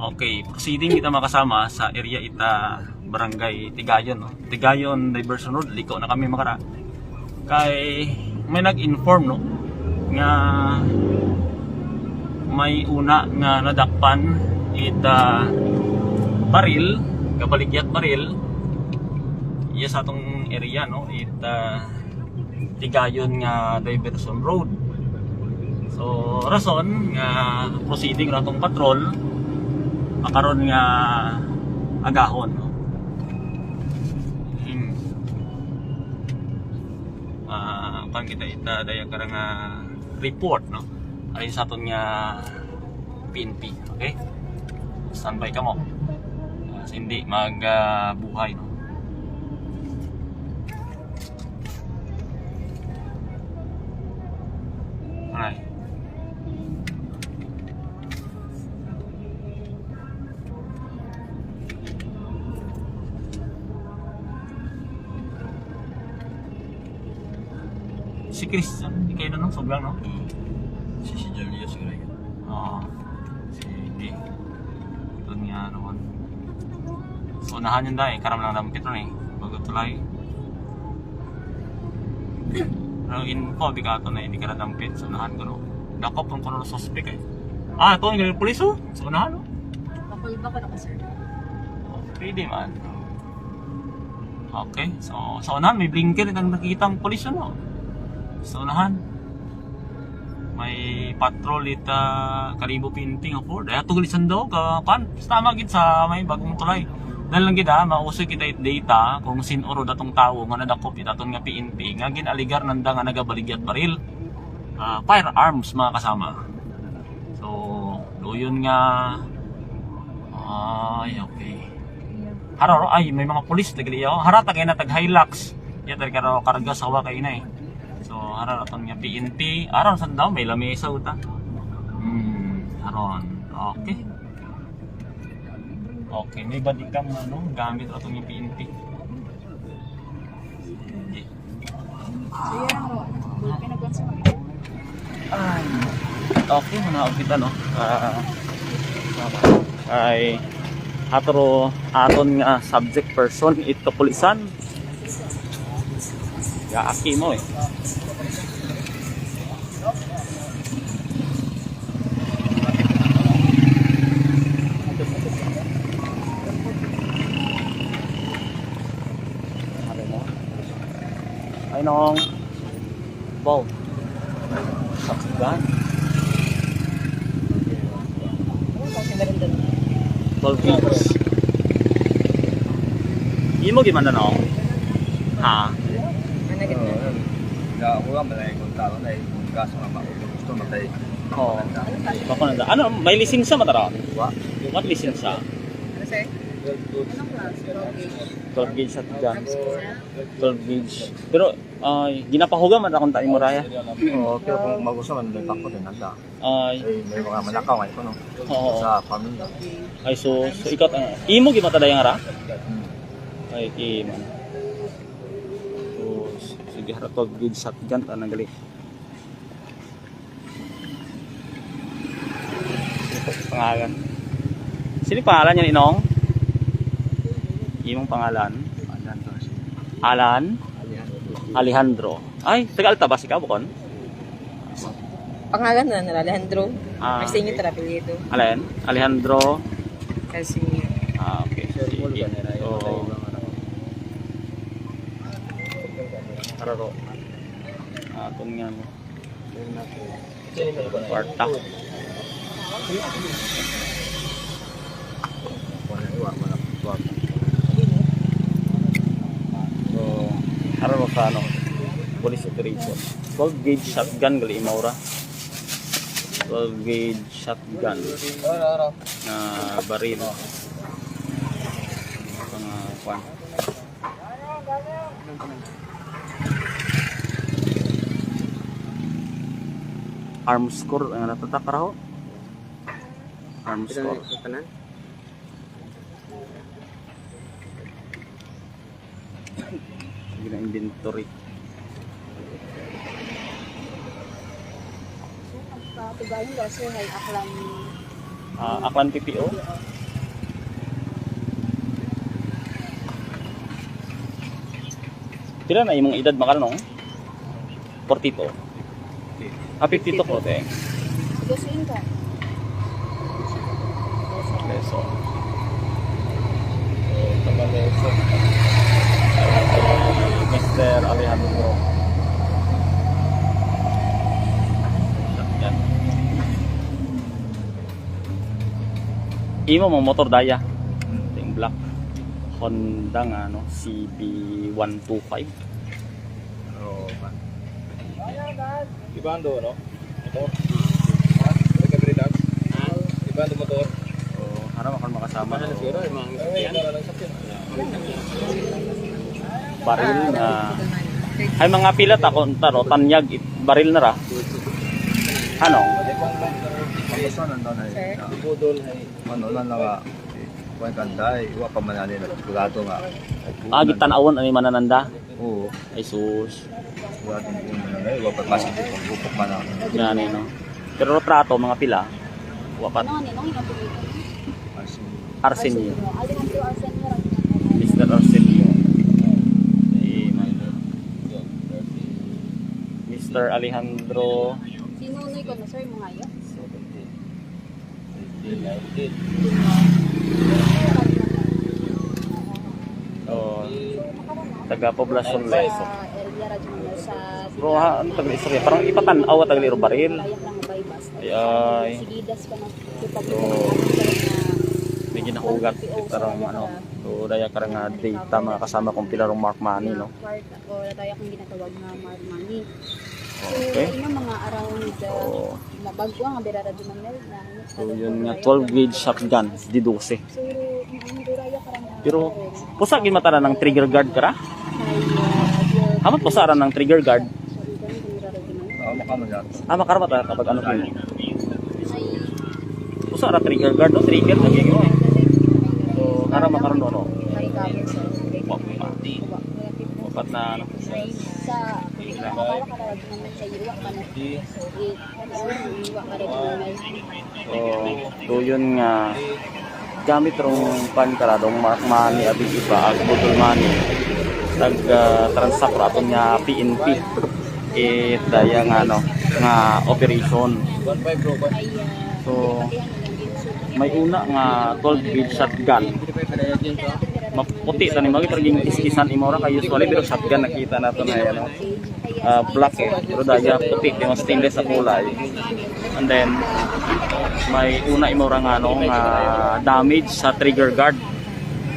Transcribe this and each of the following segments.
Okay, proceeding kita makasama sa area ita Barangay Tigayon, no? Tigayon Diversion Road, liko na kami makara. Kay may nag-inform, no, nga may una nga nadakpan ita baril, kabaligyat baril iya sa atong area, no, ita Tigayon nga Diversion Road. So rason nga proceeding na atong patrol makaroon nga agahon, no. Kan kita ita daya karang report, no, ay sa aton nga PNP. Okay, standby ka mo, hindi magbuhay, no. Alright. Si Christian, hindi kayo na, no? Sobrang, no? Si Julius siguro yun. Oo. Sige. Ito nga naman. So, unahan yun dahil. Karam lang dampit ron, eh. Bago tulay. Pero info, bikato na hindi ka na dampit. So, unahan ko, no? Dakop ang kono suspect, eh. Ito yung galing pulis, oh. So, unahan, no? Ako iba ko na ka, sir. Pwede man. Okay. So, sa unahan, may blinker itang nakikita ang pulis, no? Sa unahan, may patrol ita Karibo Pinting ako. Daya tulisan daw ka kan. Tama gid sa may bagong tulay. Dahil lang gid mausoy kita it data kung sinuro datong tawo nga nadakop itaton nga PNP nga ginaligar nanda nga nagabaligyat baril. Firearms mga kasama. So, doyon nga ay okay. Hararo ay may mga pulis tagliyaw. Harata kay na tag Hilux. Ya tari karo karga sa wa kay na, eh. So, haraton nga PNP. Aron saan daw? May lamesa uta. Aron. Okay. Okay. May badikam ano, gamit ato nga PNP. Okay. So, yan mo. Pinagwan sa mga. Ay. Okay, manaog kita, no? Ay hatro aton nga subject person ito pulisan. Yaaki mo, eh. Ay nong bow sakgan ball beats imo gimana no ha Ya, ako nga malay kung tao na gas nga gusto matay. oh bako nanda ano may lisensya matara Wa. what lisensya Ano, sir? Anong class? 12 gauge shotgun 12 gauge pero ginapahuga man akong tayo moraya Oo, pero kung magusto man may pakot din nanda. ay May mga manakaw nga ito, no? oo Sa pamilya. ay so ikaw imo gimata dayang ara ay imo so sige hara 12 gauge shotgun tanang gali pangalan sino pangalan niya Inong? Imong pangalan? Alan? Alejandro. Ay, taga-Alta ba si ka bukon? Pangalan na nila, Alejandro. Ah. Kasi inyo tarapilito. Alen? Alejandro. Kasi, Okay. Sige. So, kararo. Aton nga mo. Kwarta. So, kararo sa ano? Police operation. 12 gauge shotgun gali imaura. 12 gauge shotgun na baril. Mga kwan. Arm score ang natatak raho. Arm score. Sige na inventory. Tugayin daw sir, hay aklang Aklan PPO. Pila na imong edad makarano? 42. Ah, 52 ko te. Gustuin ka. Peso. Tamaleso. Mr. Alejandro. Shotgun. Imo mong motor daya. Yung black Honda nga no, CB125. Oh, man. Ibando, no? Motor. Ha? May kabridag? Ibando motor. Oh, harap ako makasama no. Baril na ay mga pilat ako taro tanyag baril na ra. Ano? Ako nandun ay budol ay ano lang nga kuan kanday wa pa man ani sigurado nga. Ah, gitan-awon ani manananda. Oo. Ay sus. Sigurado ko man ay wa pa pasok pag bukok man na. Gani no. Pero trato mga pila. Wapat Ano, nino, inapili. Arsenio. Alejandro Arsenio. Mr. Arsenio. Mr. Alejandro. Sinunoy ko na, sir, mga iyo. Oh, taga Poblacion Leso. Sa area radyo sa Bro, ha, ano tagali istorya? Parang ipatanaw at tagali baril. layak lang bypass. Ay. Sigidas pa na. So, may ginahugat tarong ano. So, daya ka nga data mga kasama kong pilarong Mark Money, no? Part o daya kong ginatawag na Mark Money. So, Okay. ino mga around Oh. mabagwa nga berara din ng mel na. So, yun nga 12 gauge shotgun, di 12. So, duraya ka rin. Pero, pusa gin mata na ng trigger guard ka ra? Hamat pusa ra ng trigger guard. Ah, makaman yan. Ah, makarama ta kapag ano yun. Pusa ra trigger guard, no? Trigger lagi mo eh. So, karama karon no. Wapat na ano. Sa makakala ka talaga naman sa iwa ka na. Iwa ka rin naman. So yun nga gamit rong pan karadong Mark Money abi iba ag budol money tag transact aton nga PNP daya nga ano nga operation. 15 bro. So may una nga 12 gauge shotgun. Maputi tani magi perging iskisan imo ra kay usually pero shotgun nakita nato na ano. Black eh, pero daya puti di mas stainless sa kulay. And then may una imo ra nga ano nga damage sa trigger guard.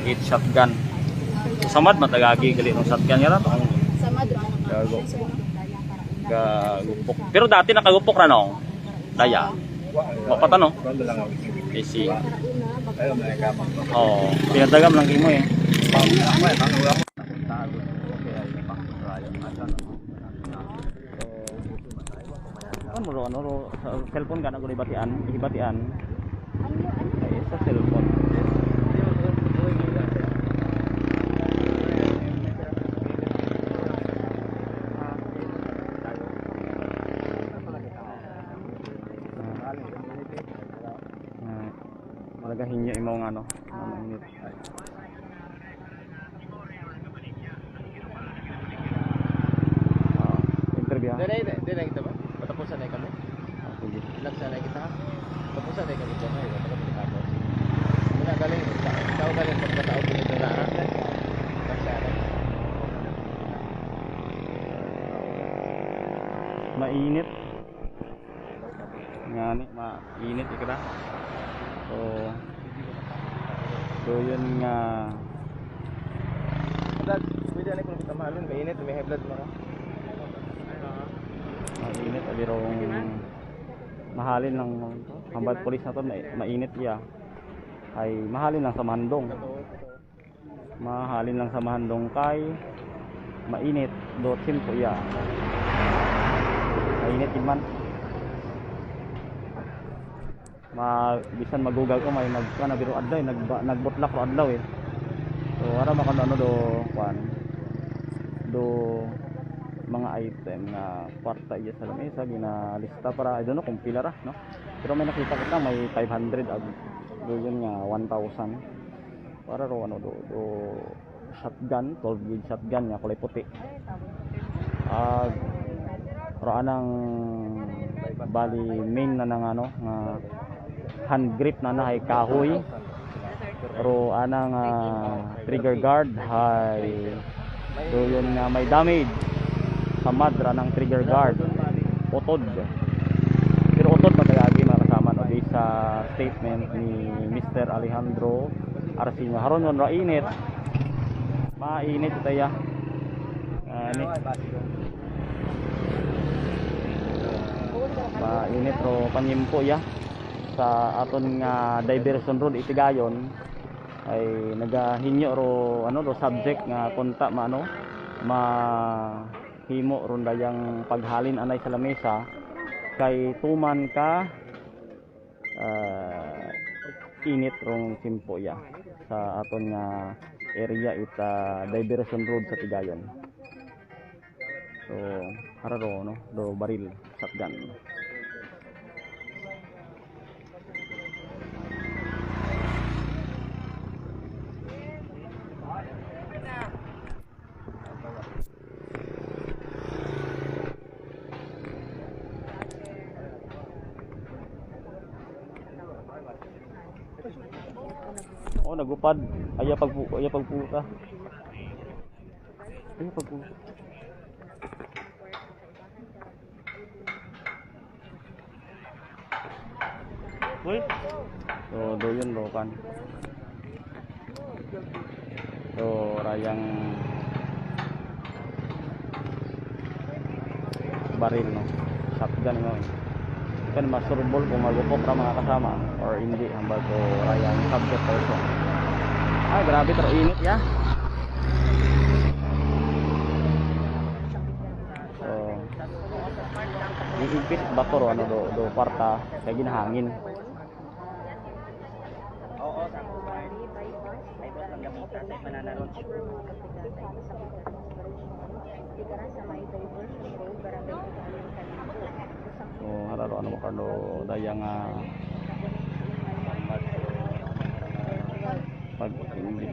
It shotgun. Samad matagagi gali ng shotgun nga ra to. Sa madro Gago. Gagupok. Pero dati nakagupok ra no. Daya. Wapat ano? Bando lang ako. AC. Ayaw na ikaw. Oh, pinadagam lang imo eh. May pangula mo. Kan mo ano ro sa cellphone ka na ko ibatian. Ay sa cellphone. Malaga hinyo imo nga ano, mainit. Interview. Dili kita ba? Patapusan na kami. Sige. Ilang sana kita ha? Patapusan na kami dyan. Ay, wala kami tapos. Muna galing. Ikaw galing pagkatao ko nito na. Mainit. Ngani, mainit ikra. So yun nga. Pwede na kung kita mahalin. Mainit. May high blood mo. Mainit abirong mahalin lang hambat pulis na to mainit iya. Ay mahalin lang sa mahandong. Mahalin lang sa mahandong kay mainit dotin po iya. Mainit din man. Bisan magugal ko may nagkana biro adlaw nagbotlak ro adlaw eh. So ara makano do kwan do mga item na kwarta iya sa lamesa ginalista para I don't know kung pila ra no. Pero may nakita kita may 500 ag yun nga 1,000 para ro ano do shotgun, 12 gauge shotgun nga kulay puti. Pero anang bali main na ng ano nga hand grip na ay kahoy. Pero anang trigger guard hay do yun nga may damage sa madra ng trigger guard. Utod. Pero utod matayagi mga kasama no di sa statement ni Mr. Alejandro Arcino. Haron nun ra init. Mainit itaya. Ani. Mainit ro panyimpo ya sa aton nga diversion road Itigayon ay nagahinyo ro ano ro subject nga konta maano mahimo ron dayang paghalin anay sa lamesa kay tuman ka init rong simpo ya sa aton nga area ita diversion road sa Tigayon. So hararo no do baril shotgun. Oh, nagupad. Aya pagputa. Aya pagputa. Uy. So, do yun do kan. So, rayang baril no. Shotgun no. Kan masurbol kung magupok ra mga kasama or hindi hambal ko rayang subject person. Ay grabe tro init ya. So iipit ba to ano do kwarta kay ginahangin. Oh, hararo ano mo kano dayang pag hindi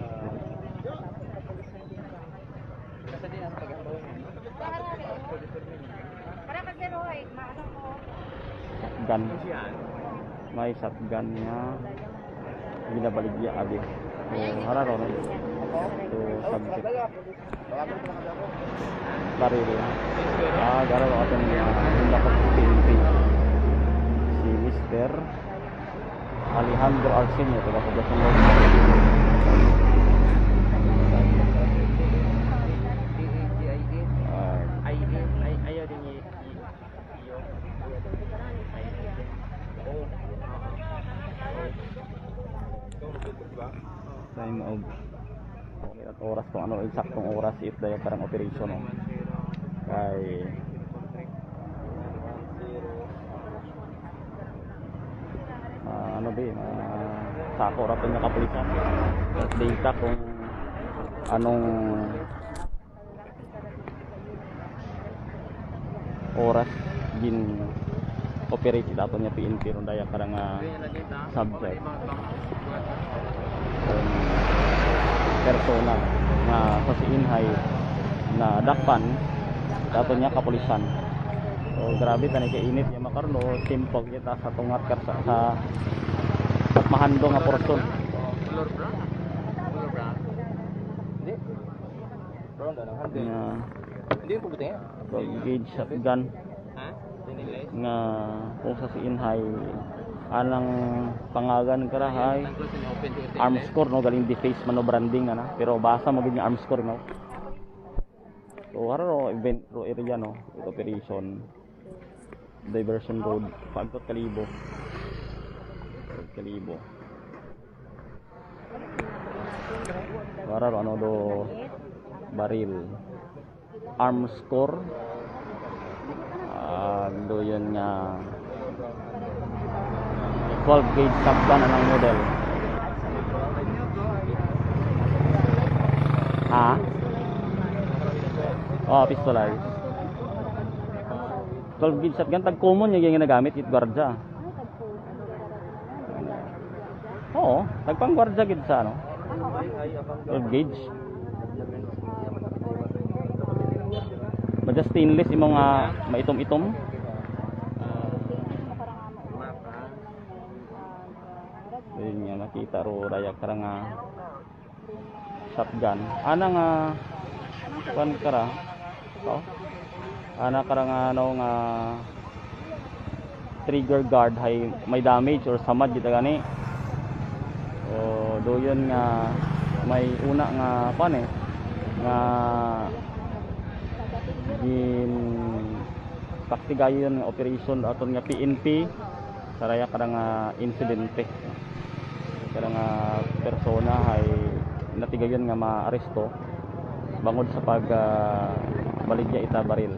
gun may shotgun nya ginabaligya abi. So hararo no so subject baril garo aton dapat PNP si Mr. Alejandro Arcino taga Poblacion ayaw din time of at oras kung ano eksaktong oras if daya parang operation no kay ano ba sako rapin na kapulisan at data kung anong oras gin operate dato niya PNP ron daya parang subject persona nga sa siinhay na dakpan dato niya kapulisan. So grabe tani kay init ya makarno simple kita sa tungat sa mahando nga porson. Hindi ko buti. Gauge shotgun. Nga kung sa siinhay anang pangagan karahay arm score no galing deface man no branding ana pero basa mo gid arm score no. So haro event ro area no operation diversion road pagtot kalibo haro ano do baril arm score do yun nga 12 gauge shotgun anong model pistolized 12 gauge shotgun tag common yung ginagamit it gwardiya tag pang gwardiya gid sa ano 12 gauge Just stainless imo nga maitom-itom. Ayun nga nakita ro raya karang nga shotgun. Ana nga kan kara. Oh. Ana karang ano nga trigger guard hay may damage or samad kita gani. O do yun nga may una nga pan nga gin taktigayon nga operation aton nga PNP saraya kada nga insidente kada nga persona hay natigayon nga maaresto bangod sa pag baligya ita baril.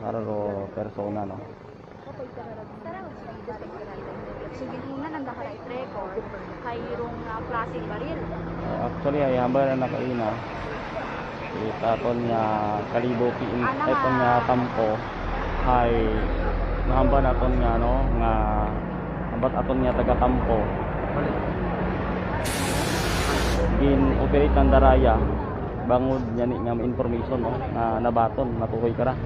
Hararo persona no. Sige muna nang naka-record kayrong plastic baril. Actually ay hamba na nakaina. Itaton nga kalibo iton nga tampo ay nahamba naton nga no nga ambat aton nga taga tampo. Gin operate ng daraya bangod nya ni nga information no na nabaton natuhoy kara.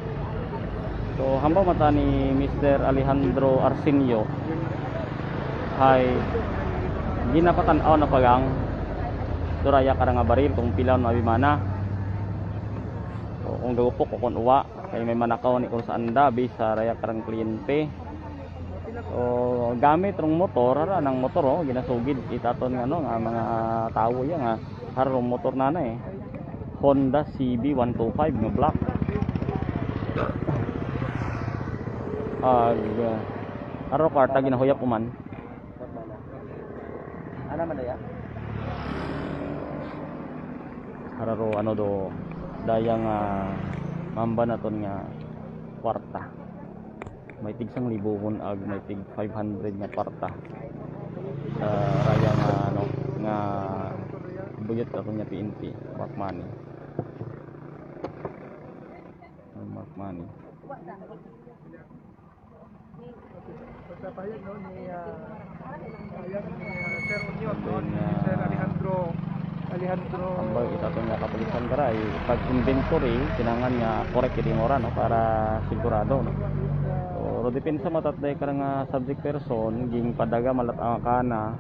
So hamba mata ni Mr. Alejandro Arsenio ay ginapatan-aw na pagang duraya karang nga baril kung pilaw na abimana. So kung gagupok o kung uwa kay may manakaw ni kung saan dabi sa raya karang kliyente. So gamit rong motor ara nang motor oh ginasugid itaton nga no nga mga tawo ya nga harong motor na Honda CB125 nga black. Aro karta ginahuyap uman. Ana man daya? Hararo ano do dayang mamba naton nga kwarta. May tig 1,000 kun ag may tig 500 nga kwarta. Sa raya nga ano nga buyot aton nga PNP mark money. Mark money. Pagpapahayag no ni Sir Union no ni Sir Alejandro ambay itaton nga kapulisan kara pag inventory kinangan nga correct kini ora no para sigurado no. So depensa matatday kara nga subject person ging padaga malat ang kana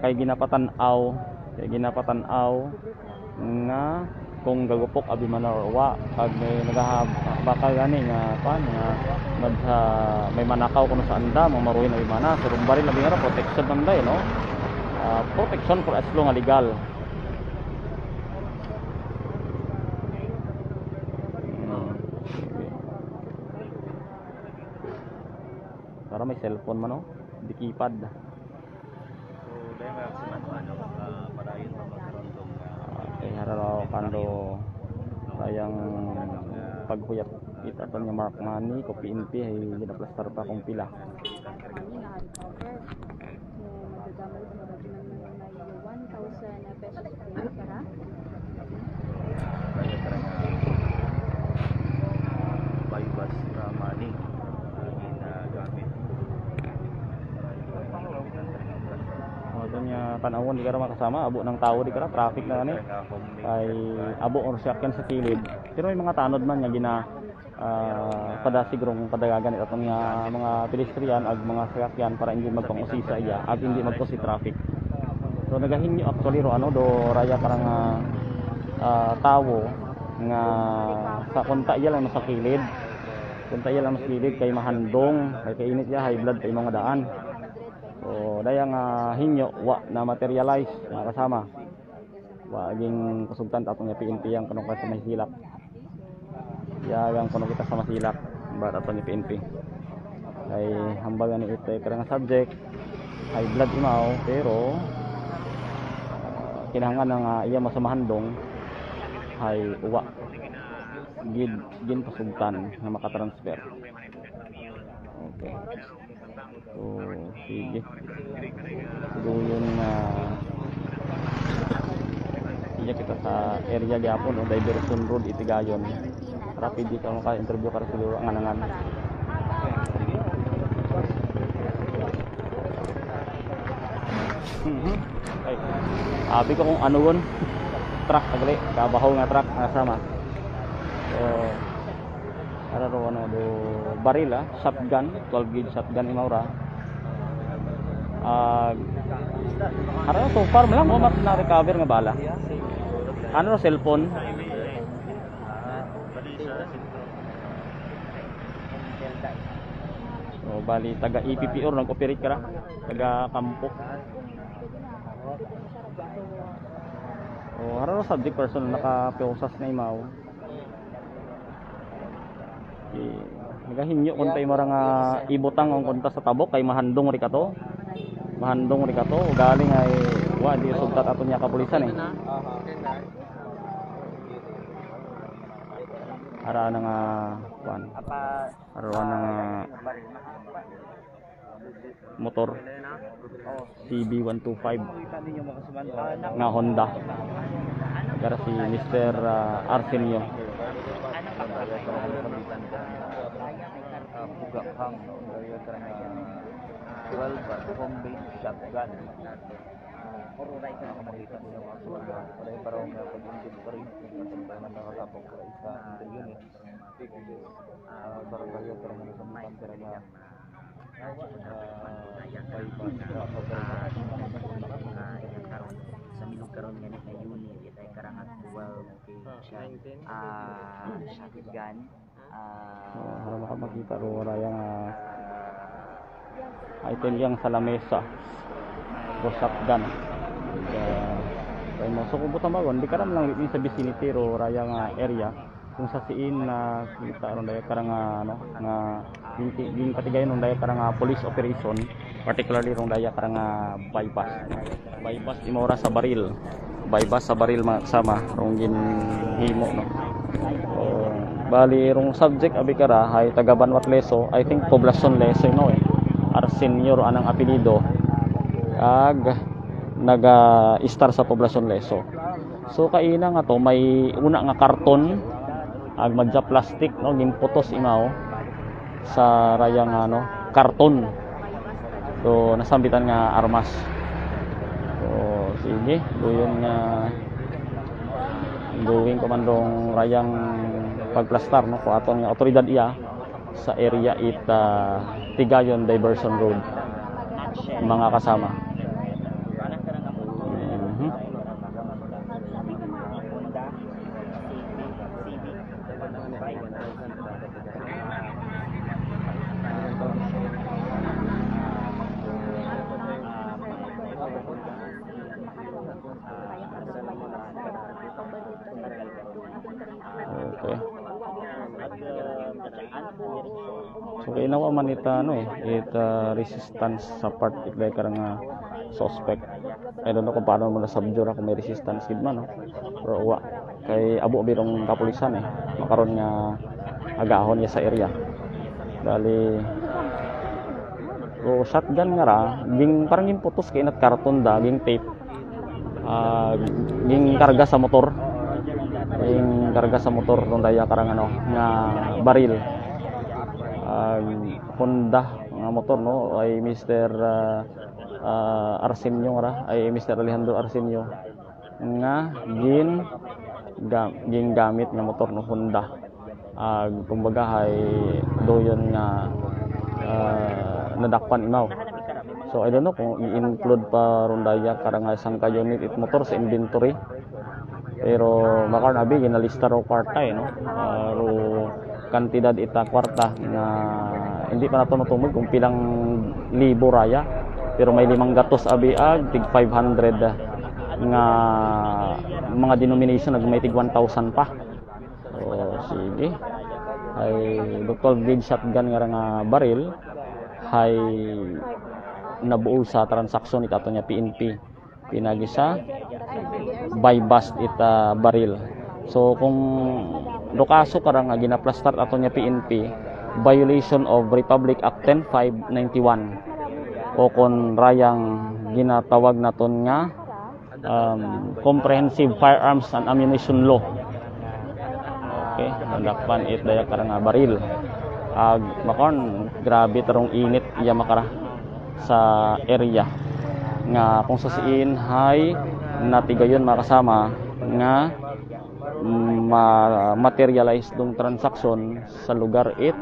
kay ginapatan-aw nga kung gagupok abi man or wa pag may nagahaba gani nga pan nga may manakaw kuno sa anda mamaruhin abi mana so rumbaril abi nga protection man day no. Protection for as long as legal. Para may cellphone man no, di keypad. So dahil maximum padayon pa magkaroon tong kay hararo kando sayang paghuyap kita ton nga mark money ko PNP ay ginaplastar pa kung pila. Bypass na money ginagamit. Nya tanawon di kara makasama abo ng tao di kara traffic na gani ay abo or sakyan sa kilid pero may mga tanod man nga gina padasigrong padagagan atong nga mga pedestrian ag mga sakyan para hindi magpangusisa iya ag hindi magkosi traffic. So nagahinyo actually ro ano do raya karang tawo nga sa konta iya lang sa kilid kay mahandong kay kainit ya high blood kay mga daan. So dayang hinyo wa na materialize na kasama. Wa aging kusugtan atong nga PNP yang kuno ka sa Masilak. Ya yang kuno kita sa Masilak ba atong nga PNP. Ay hambagan ni ite karang subject high blood imaw pero kinahanglan nga iya masamahandong ay uwa gin pasugtan nga makatransfer. Okay. So, sige. So, yun iya kita sa area gyapon no, Diversion Road Itigayon. Rapid di ka interview ka siguro ang anangan. Ay. Abi ko kung ano yun. Truck tagali, kabahaw nga truck nasama. So ara ro ano do baril shotgun, 12 gauge shotgun imaura. Ara so far lang mo mat na recover nga bala. Ano cellphone? So bali taga EPPO nag-operate ka ra, taga Kampo. Oh, haro subject person naka-posas na imaw. Nagahinyo kon tay marang ibutang ang konta sa tabok kay mahandong ri kato. Mahandong ri kato galing ay wa di sugtat aton nya kapulisan eh. Ara nang kuan. Ara nang motor CB125 nga Honda. Gara si Mr. Arsenio. Pugakang daya karena 12 home base shotgun. Nakakita ko yung mga suga. Pareho parang pag-intip pa rin. Sampai man nakatapok ko isa unit. Parang kayo parang nasampan talaga. Sa milog karon ganit na unit itay karangat 12 shotgun. Para makapagkita ro rayang item yang sa lamesa o shotgun. Kaya mo so kubutan ba di karam lang sa vicinity ro rayang area kung sa siin na kita ron daya karang ano nga ging katigayon ron daya karang police operation, particularly ron daya karang bypass imora sa baril. Bypass sa baril sama rong ginhimo no. Bali rong subject abi kara hay taga Banwat Leso, I think Poblacion Leso no eh. Arsenio anang apelyido ag naga-star sa Poblacion Leso. So kaina nga to may una nga karton ag madja plastic no ginputos imaw sa rayang ano karton. So nasambitan nga armas. So sige, doon nga going komandong rayang pagplastar no ko aton nga otoridad iya sa area Tigayon Diversion Road mga kasama. Okay. So inawa man ita ano resistance sa part itay karang suspect. I don't know kung paano mo na subjure kung may resistance gid man no. Pero wa kay abo birong kapulisan makaron nga agahon niya sa area. Dali shotgun nga ra ging parang ginputos kay inat karton da ging tape. Ging karga sa motor. Ging karga sa motor ron daya karang ano nga baril. Honda nga motor no ay Mr. Arsenio ra ay Mr. Alejandro Arsenio nga gamit nga motor no Honda. Kumbaga ay doyon nga nadakpan imaw. So I don't know kung i-include pa ron daya karang isang ka unit it motor sa inventory. Pero makaron abi ginalista ro kwarta no. Ro kantidad ita kwarta nga hindi pa nato matungod kung pilang libo raya. Pero may 5 gatos abi tig 500 nga mga denomination nag may tig 1,000 pa. So sige. Ay Dr. Gauge shotgun nga baril hay nabuo sa transaksyon ita nya PNP pinagi sa bypass ita baril. So kung do kaso karang ginaplastar ato nya PNP violation of Republic Act 10591 o kon rayang ginatawag naton nga Comprehensive Firearms and Ammunition Law. Okay, nadakpan it daya karang baril. Makon grabe tarong init iya makara sa area nga kung susiin hay natigayon makasama nga materialize dong transaction sa lugar it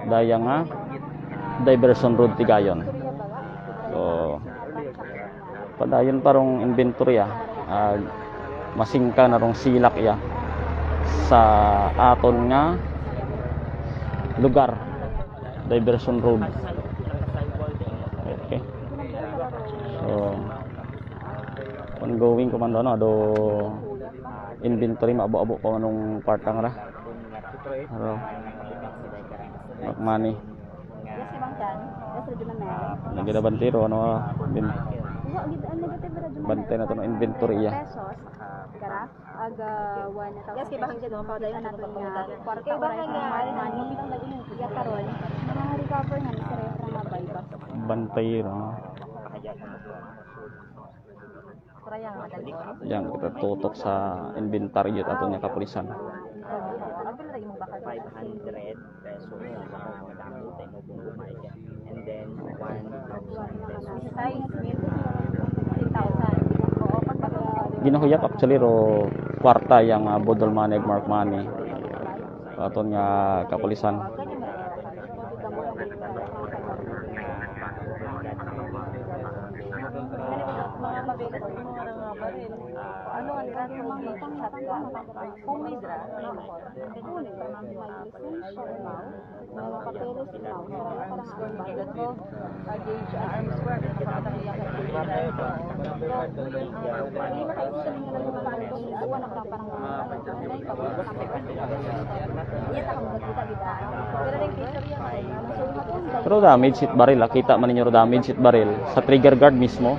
daya nga diversion road tigayon. So padayon parong inventory masingka na rong silak sa aton nga lugar diversion road. Okay. So ongoing komando do inventory maabo-abo pa manong part ang ra. Haro. Money. Lagi na bantiro bantay na to no inventory Kara aga 1,000 yes kay bakit no padayon nato nga kwarta ba nga money ya karon mga recover nga ni sir ra mabay ba bantay no. Yang kita tutok sa inventory ato nya kapulisan. 500 pesos and then 1,000 pesos. Ginahuyap actually ro kwarta yang bodol money mark money aton nga kapulisan. Ano ang pero damage seat barrel kita man ninyo damage seat barrel sa trigger guard mismo.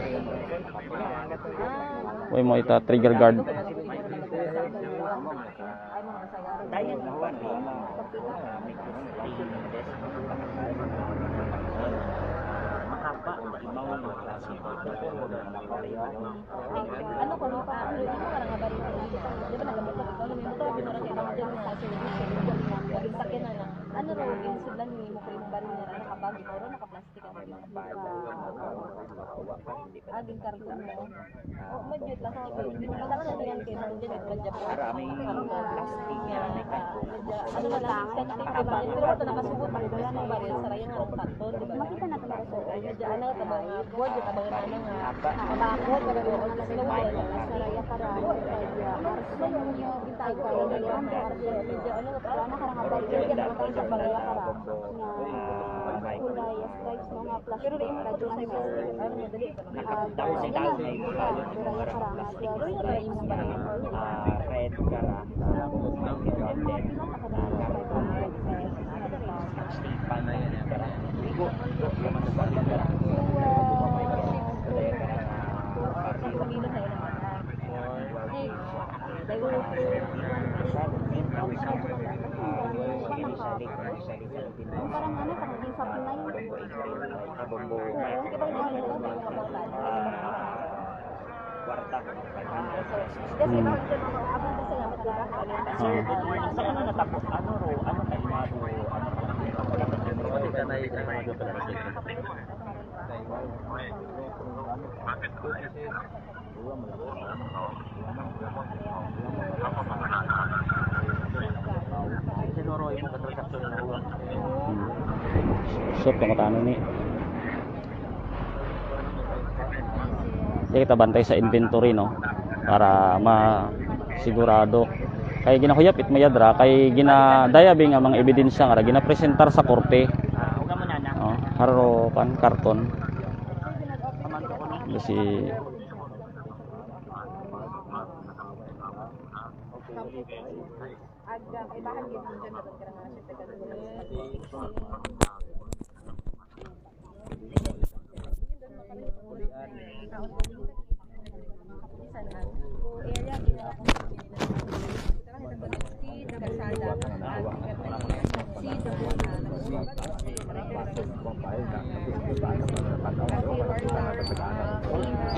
Uy mo ita trigger guard. ano ko no pa ano nga bari di ba nagamit ko ano mo to bino ra kay mga sa sakyan na ano ro yung sudlan ni mo kay bari na nakabag oro naka-plastic ang aging karton mo o medyo lang sa lang sa yan kay man din medyo Marami plastic yan. ano na lang pero ito nakasubot ang dala ng baril sa rayang ang karton di ba makita natin ko medyo ano ta ba board ta ba nga nakabako pero doon sa saraya para arso yung bintay ko medyo ano ta na karang baril yan ang sa baraya para nga kulay stripes mga plastic pero rin radyo sa ano madali Nakapagdaw si Dali. Red kara. parang ano pagiging sa Pinay Kwarta. kasi bakit abang kasi nga Sa ano natapos? Ano ro? Ano kay Mado? So pangutano ni. Jadi kita bantay sa inventory no para masigurado kay ginahuyap it mayadra kay ginadayabing nga mga ebidensya nga ginapresentar sa korte. Oh, haro kan karton. Si agam ay bahan gyud dyan na karang mga siya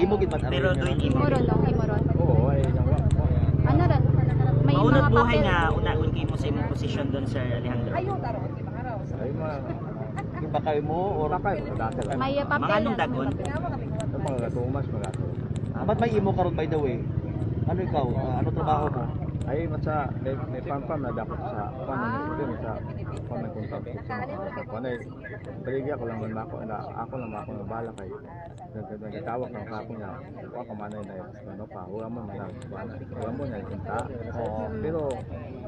Imo gid man Pero doon Imoron daw, imoron. Oo, ay nang Ano ran? May maunat mga buhay papel. nga unagon kay mo sa imong posisyon doon Sir Alejandro. Ayaw taro, di ba araw? ay ma bakay mo or bakay mo dati lang. May papel. Mga anong dagon? Mga mga 2 months magato. Ba't may imo karon by the way? Ano ikaw? Ano trabaho mo? Ay masa may pam na dapat sa paano din sa pamangkunta sa panay. Baligya ko lang man ako na ako lang ako na bala kay nagtawag ng ako niya. Wa ka manay na ano pa, wala mo na wala mo na tinta. Pero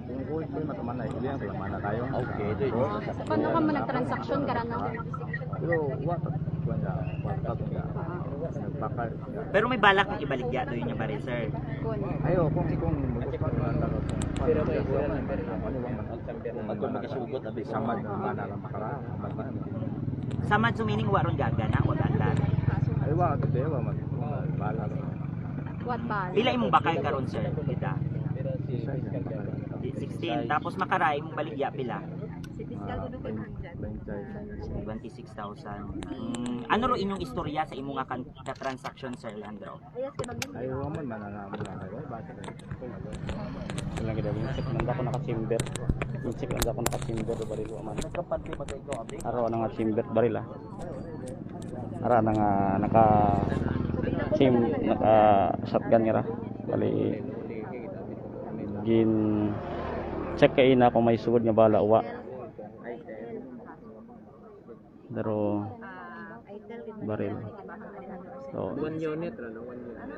kung kulit ko matamanay, iliyan ko lang tayo. Okay, Paano ka mo nag-transaction ka na? Pero wa nagpakal. Pero may balak kong ibaligya doon yung baril, sir. Ayo kung gusto ko lang dapat pero Pag magkasugot abi samad na mana lang makara. Samad sumining waron gaga na, wag andan. Ay wa ito dewa man bala. What ba? Pila imong bakal karon, sir? Kita. 16. Tapos makaray mong baligya pila. 26,000. Ano ro inyong istorya sa imong transaction, Sir Leandro? Ay wa man mananamo na kayo. Bakit? lang gid yung check nanda ko naka-chamber. Yung check nanda ko naka-chamber baril wa man. Nagkapante ba kay ko abi? Aro nga chamber baril ah. Ara nga naka shotgun nga ra. Bali gin check kay na kung may sugod nga bala wa. Pero baril. So 1 unit ano 1 unit.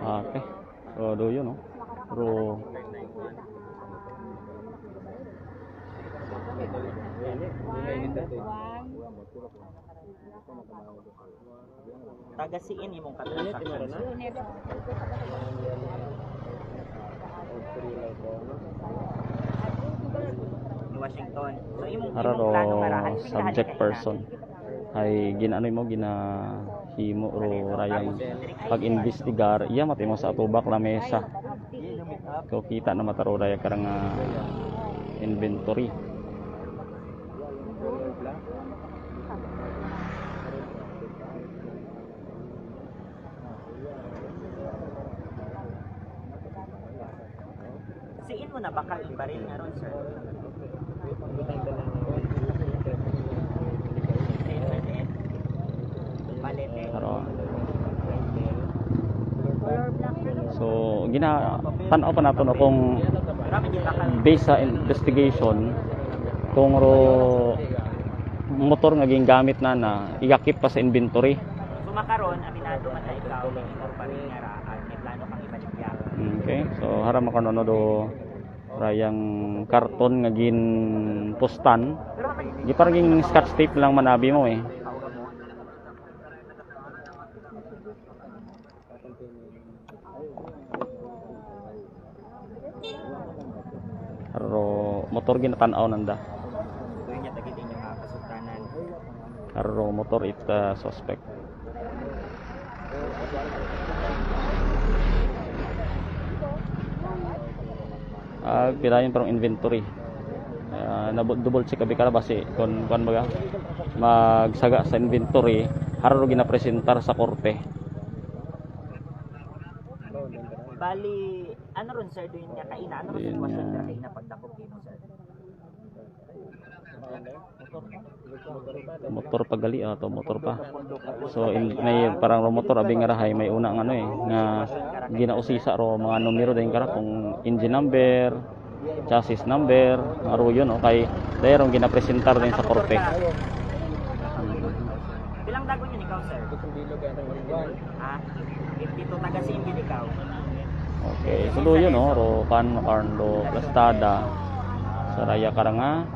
Okay. So do yun no. Pero Tagasiin imong transaction. Washington. So imong araro plano marahan subject person ay ginano mo ginahimo ro rayang pag-investigar iya mati mo sa atubak la mesa ko kita na mataro raya karang inventory siin mo na bakal ibaril nga ron, sir. Karon. So gina tan-aw pa nato na kung based sa investigation kung ro motor nga gingamit na iyakip pa sa inventory. So makaron aminado man na ikaw may imong baril nga ra at may plano kang ibaligya. Okay. So haram ako no do rayang karton nga gin postan. Di parang scotch tape lang manabi mo eh. Pero motor ginatanaw nanda. Doon niya tagit inyong kasultanan. Pero motor it suspect. Pirayon parang inventory. Double check abi kala base kon baga magsaga sa inventory haro ginapresentar sa korte. Bali, ano ron, sir, doon niya kaina? Ano ron sitwasyon na kaina pagdakop mo, sir? Motor pagali to motor pa. So may parang motor abi nga rahay may una nga nga ginausisa ro mga numero din kara kung engine number, chassis number, aro yun kay dayron ginapresentar din sa korte. Bilang dagon yun ikaw, sir? Ah, 52 taga-sim yun ikaw. Okay, so yun ro Carlo Plastada sa raya karanga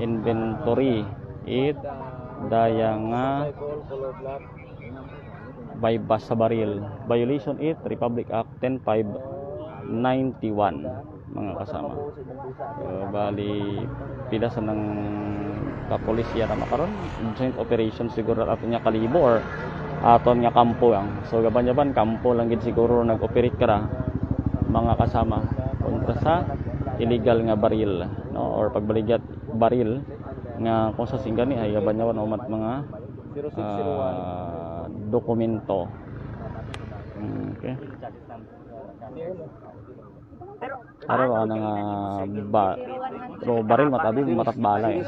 inventory it daya nga bypass sa baril violation it Republic Act 10591 mga kasama. Bali pila sa ng kapulisya na makaron joint operation siguro ato nya kalibo or aton nga kampo lang. So gaban-gaban kampo lang gid siguro nag-operate kara mga kasama kontra sa illegal nga baril no or pagbaligya baril nga kung sa singani ay gaban-gaban umat mga dokumento. Okay. Pero nga baril matabi matat bala eh.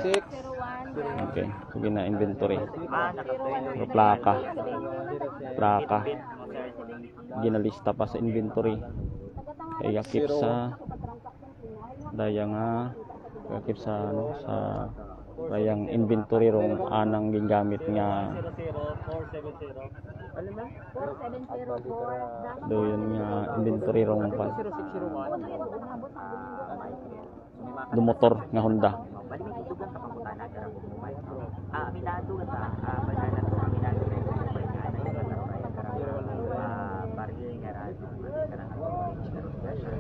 Okay, sige na inventory. Nakatuloy. Pero plaka. Ginalista pa sa inventory. Kaya keep sa daya nga keep sa ano sa dayang inventory rong anang gingamit nga 4704. do yun nga inventory rong pan do motor nga Honda. Bali may itugang kapakutan na karang bumumay. Aminado ta, banana to aminado na ito ba nga na yung karang karang barrio nga ra karang orange karang special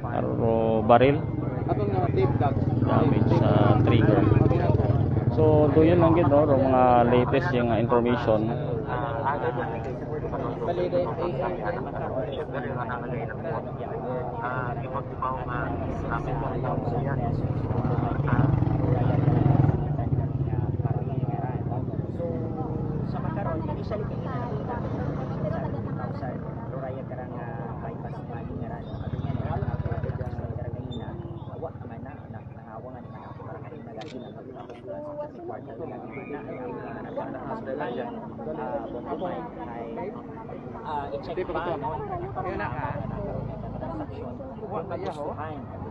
Aro baril Atong nga tape dog. damage sa trigger. So do yun lang gid no ro mga latest yung information. sa makaron initially raya karang bypass money nga ra adungan karang kanina awa man na nangawangan man ako para kanina magagin ang sa kwarta i-check pa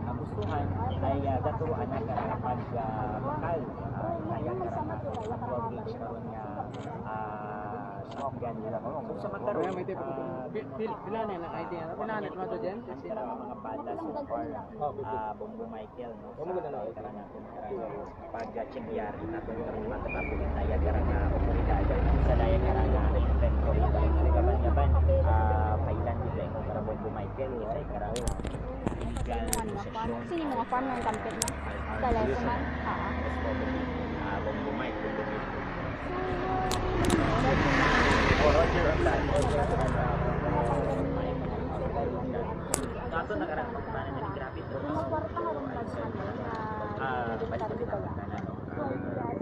nagustuhan ay daturuan na karang pag-bakal kaya karang 12 gauge karon nga shotgun nila ko. So sa magkaroon, Pila na ng idea. Pila na mo to diyan? mga bala so far, Bombo Michael, no? Karang pag-check yari na ito karang matatapos yung daya karang oporidad sa daya karang inventory. Kaban-yaban, pailan dito yung karang Bombo Michael, isa karang illegal possession. Sino yung mga farm ng kampit mo? Dalawa man? Bombo Michael, Roger on that. Kato nakarang pagkumanan na ni Grapit. Balik ko na kanan.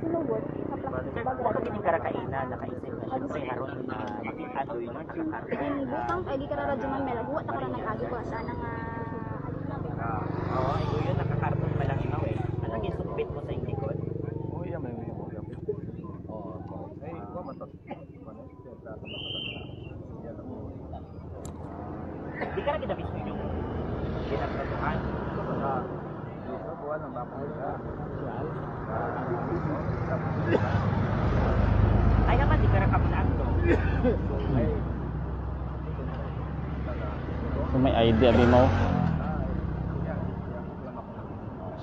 Sinugod, sa plastic bag. Kung kinikainan, nakaisip na siyempre haron makita doon yun, nakakarga. Butang, ay di ka radyo man mela. Buwat ako lang nag-agi ko. Sana nga... Oo, ito yun, nakakarton pa lang ikaw eh. Anong gisupit mo sa inikod? Di ka na kinabis mo yung pinagkatuhan. Ay naman, di ka na kapulaan to. So may idea abi mo.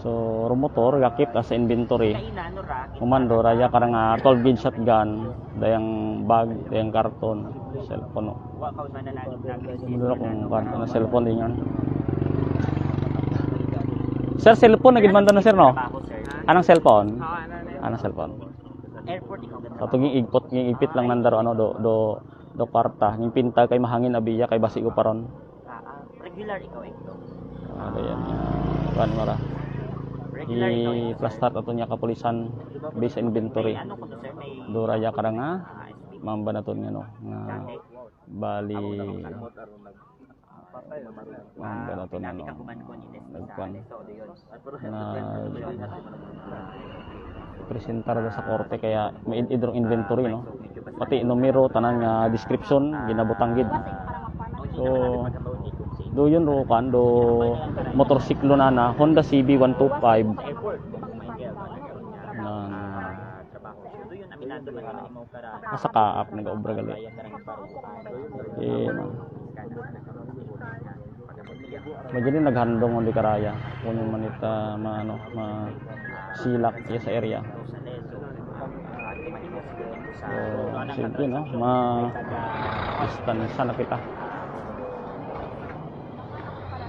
So motor gakip sa inventory. Kainan, no, ra? Komando raya karang 12 gauge shotgun, dayang bag, dayang karton, cellphone. No. Wakaw na nag-receive. Duro kung karton na cellphone din yan. Sir, cellphone nagid man na sir no? Anong cellphone? Anong cellphone? Airport ikaw ganda. Sa tuging igpot, ng igpit lang nandaro ano do kwarta, ning pinta kay mahangin abiya kay basi ko paron. Regular ikaw ito. Ano yan? Kuan mara. Regular ikaw ito. I-plastar ato niya kapulisan base inventory. Ano ko to sir? May Do raya karang nga SP. mamba na to nga no nga bali mamba na to nga no nagkuan na presentar sa korte kaya may idrong inventory no pati numero tanan nga description ginabutang gid so do yun ro kan do motorsiklo na Honda CB 125 Airport. na Trabaho. So yun, aminado man na mo para nasa kaap nag-obra gali kaya karang paruhan. eh Magini naghandong on di karaya kuno man ita maano ma silak ya sa area. So sige no ma distansya na kita.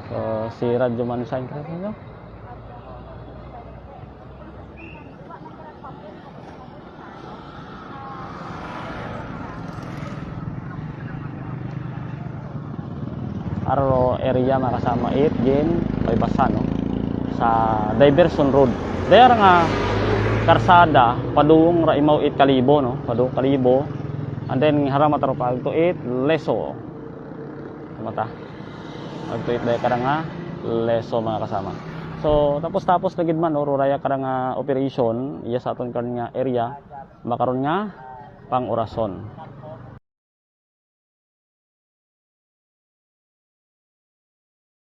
So si Radyo man sign ka no. Aro area makasama 8 gen bypassan no sa diversion road. Daya nga karsada padung ra imaw 8 kalibo no, padung kalibo. And then harama taro pag to 8 leso. mata. Magtuit dahil ka nga leso mga kasama. So tapos lagid man oro raya ka nga operation iya sa aton kan nga area makaron nga pang orason.